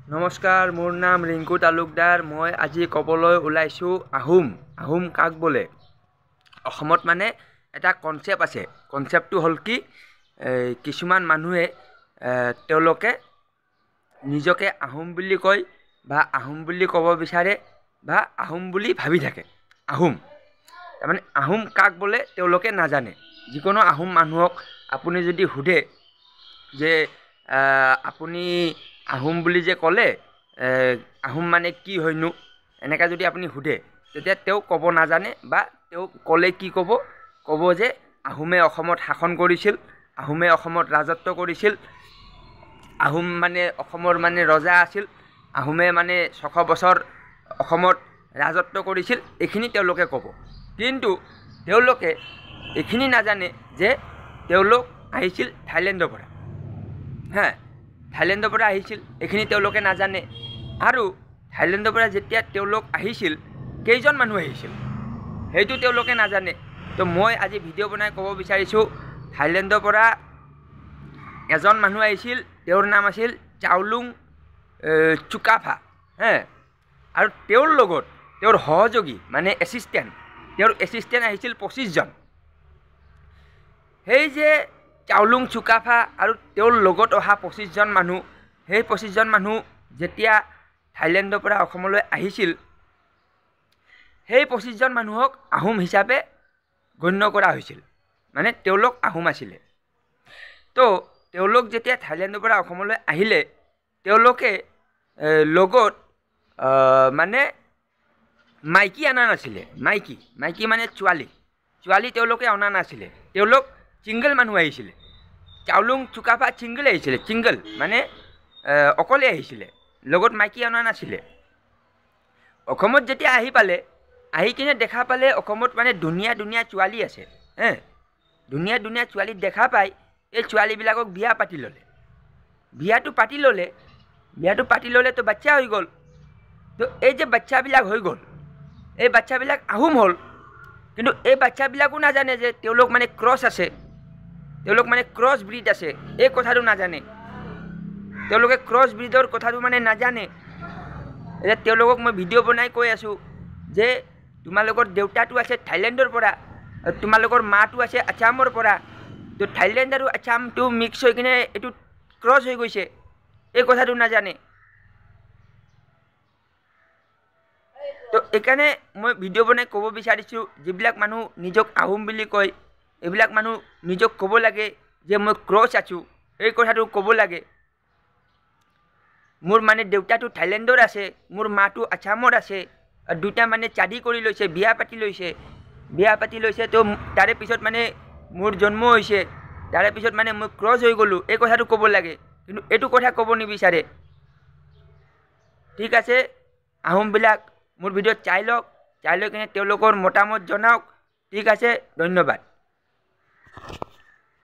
নমস্কাৰ, মোৰ নাম ৰিংকু তালুকদাৰ। মই আজি ক'বলৈ ওলাইছোঁ আহোম কাক বোলে। অসমত মানে এটা কনচেপ্ট আছে। কনচেপ্টটো হ'ল কি, কিছুমান মানুহে তেওঁলোকে নিজকে আহোম বুলি কয় বা আহোম বুলি ক'ব বিচাৰে বা আহোম বুলি ভাবি থাকে। তাৰমানে আহোম কাক বোলে তেওঁলোকে নাজানে। যিকোনো আহোম মানুহক আপুনি যদি সোধে যে আপুনি আহোম বুলি যে ক'লে, আহোম মানে কি হয়নো, এনেকৈ যদি আপুনি সোধে তেতিয়া তেওঁ ক'ব নাজানে বা তেওঁ ক'লে কি ক'ব যে আহোমে অসমত শাসন কৰিছিল, আহোমে অসমত ৰাজত্ব কৰিছিল, আহোম মানে অসমৰ মানে ৰজা আছিল, আহোমে মানে 600 বছৰ অসমত ৰাজত্ব কৰিছিল, এইখিনি তেওঁলোকে ক'ব। কিন্তু তেওঁলোকে এইখিনি নাজানে যে তেওঁলোক আহিছিল থাইলেণ্ডৰ পৰা। থাইলেণ্ডৰ পৰা আহিছিল, এইখিনি তেওঁলোকে নাজানে। আৰু থাইলেণ্ডৰ পৰা যেতিয়া তেওঁলোক আহিছিল, কেইজন মানুহ আহিছিল সেইটো তেওঁলোকে নাজানে। তো মই আজি ভিডিঅ' বনাই ক'ব বিচাৰিছোঁ, থাইলেণ্ডৰ পৰা এজন মানুহ আহিছিল, তেওঁৰ নাম আছিল চাওলুং চুকাফা। আৰু তেওঁৰ লগত তেওঁৰ সহযোগী মানে তেওঁৰ এছিষ্টেণ্ট আহিছিল 25 জন। সেই যে চাওলুং চুকাফা আৰু তেওঁৰ লগত অহা 25 জন মানুহ, সেই 25 জন মানুহ যেতিয়া থাইলেণ্ডৰ পৰা অসমলৈ আহিছিল, সেই 25 জন মানুহক আহোম হিচাপে গণ্য কৰা হৈছিল। মানে তেওঁলোক আহোম আছিলে। তো তেওঁলোক যেতিয়া থাইলেণ্ডৰ পৰা অসমলৈ আহিলে, তেওঁলোকে লগত মানে মাইকী অনা নাছিলে। মাইকী মানে ছোৱালী তেওঁলোকে অনা নাছিলে। তেওঁলোক ছিংগল মানুহ আহিছিলে। চাওলুং চুকাফা ছিংগল মানে অকলে আহিছিলে, লগত মাইকী অনা নাছিলে। অসমত যেতিয়া আহি কিনে দেখা পালে অসমত মানে ধুনীয়া ছোৱালী আছে। ধুনীয়া ছোৱালী দেখা পাই এই ছোৱালীবিলাকক বিয়া পাতি ল'লে। বিয়াটো পাতি ল'লে তো বাচ্চা হৈ গ'ল। তো এই যে বাচ্চাবিলাক হৈ গ'ল, এই বাচ্চাবিলাক আহোম হ'ল। কিন্তু এই বাচ্চাবিলাকো নাজানে যে তেওঁলোক মানে ক্ৰছ আছে, তেওঁলোক মানে ক্ৰছ ব্ৰীড আছে, এই কথাটো নাজানে। তেওঁলোকে ক্ৰছ ব্ৰীডৰ কথাটো মানে নাজানে। এতিয়া তেওঁলোকক মই ভিডিঅ' বনাই কৈ আছোঁ যে তোমালোকৰ দেউতাটো আছে থাইলেণ্ডৰ পৰা আৰু তোমালোকৰ মাটো আছে আছামৰ পৰা। তো থাইলেণ্ড আৰু আছামটো মিক্স হৈ কিনে এইটো ক্ৰছ হৈ গৈছে, এই কথাটো নাজানে। তো এইকাৰণে মই ভিডিঅ' বনাই ক'ব বিচাৰিছোঁ, যিবিলাক মানুহ নিজক আহোম বুলি কয়, এইবিলাক মানুহ নিজক ক'ব লাগে যে মই ক্ৰছ আছোঁ, এই কথাটো ক'ব লাগে। মোৰ মানে দেউতাটো থাইলেণ্ডৰ আছে, মোৰ মাটো আছামৰ আছে, আৰু দুটা মানে চাদি কৰি লৈছে, বিয়া পাতি লৈছে। তো তাৰে পিছত মানে মোৰ জন্ম হৈছে, তাৰে পিছত মানে মই ক্ৰছ হৈ গ'লোঁ, এই কথাটো ক'ব লাগে। কিন্তু এইটো কথা ক'ব নিবিচাৰে। ঠিক আছে, আহোমবিলাক মোৰ ভিডিঅ'ত চাই লৈ কিনে তেওঁলোকৰ মতামত জনাওক। ঠিক আছে, ধন্যবাদ।